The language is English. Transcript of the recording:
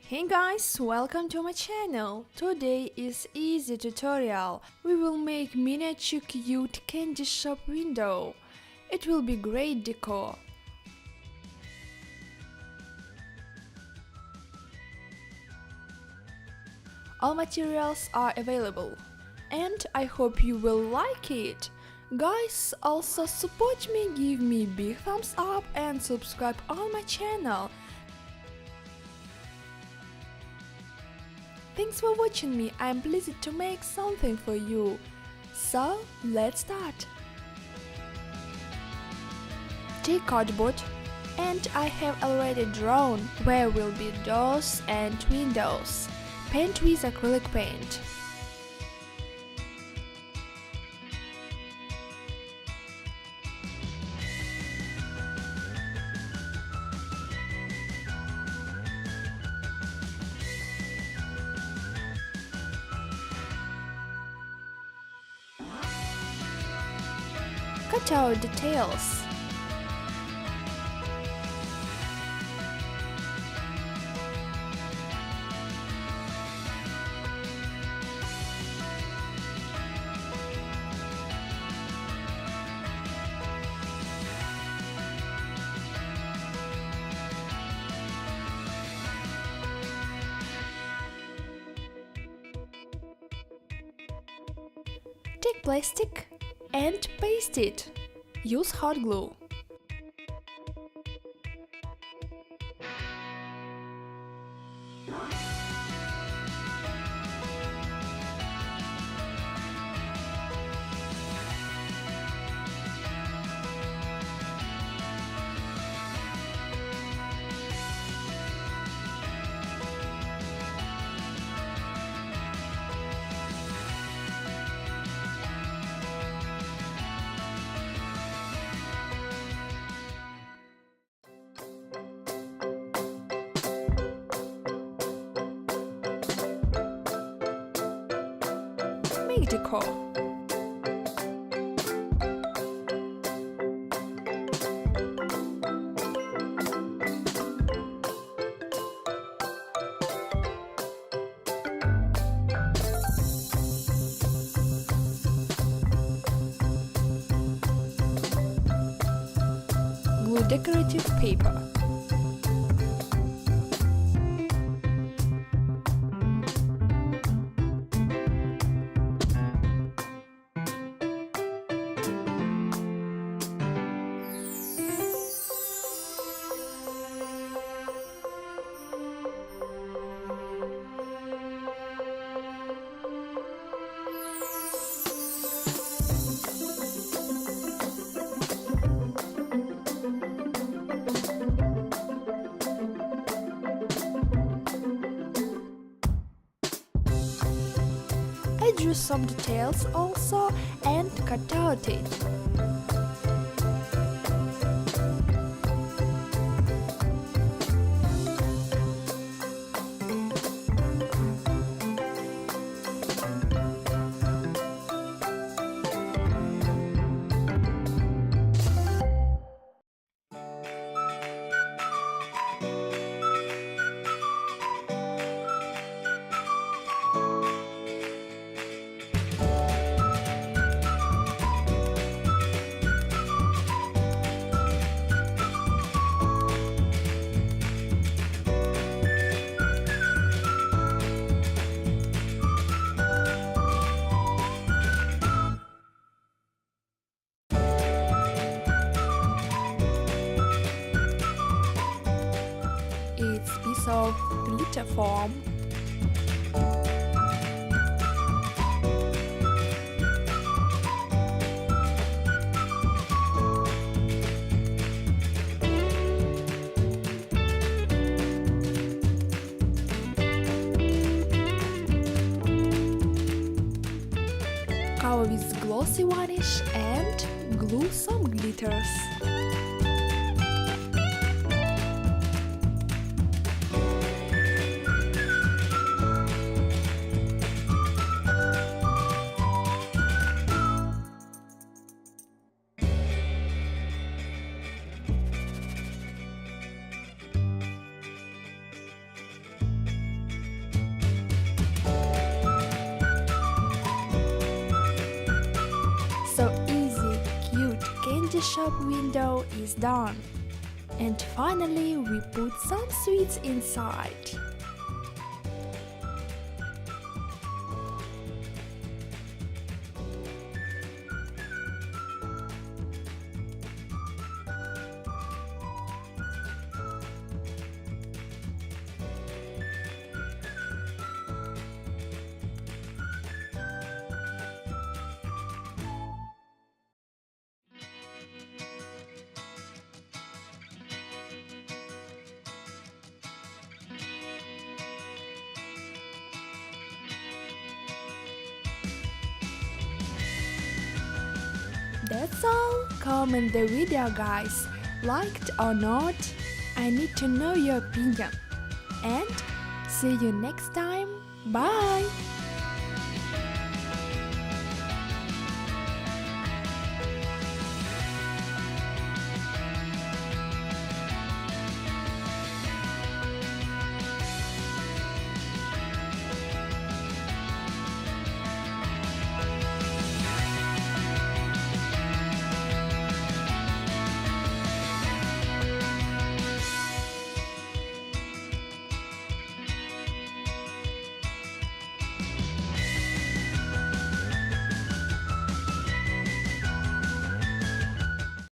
Hey guys, welcome to my channel. Today is easy tutorial. We will make miniature cute candy shop window. It will be great decor. All materials are available and I hope you will like it. Guys, also support me, give me big thumbs up and subscribe on my channel. Thanks for watching me, I'm pleased to make something for you. So, let's start. Take cardboard, and I have already drawn where will be doors and windows. Paint with acrylic paint. Cut out details. Take plastic and paste it. Use hot glue. Make decor. Glue decorative paper. I drew some details also and cut out it. It's piece of glitter form. Cover with glossy varnish and glue some glitters. shop window is done. And finally, we put some sweets inside. That's all. Comment the video, guys. Liked or not? I need to know your opinion. And see you next time. Bye!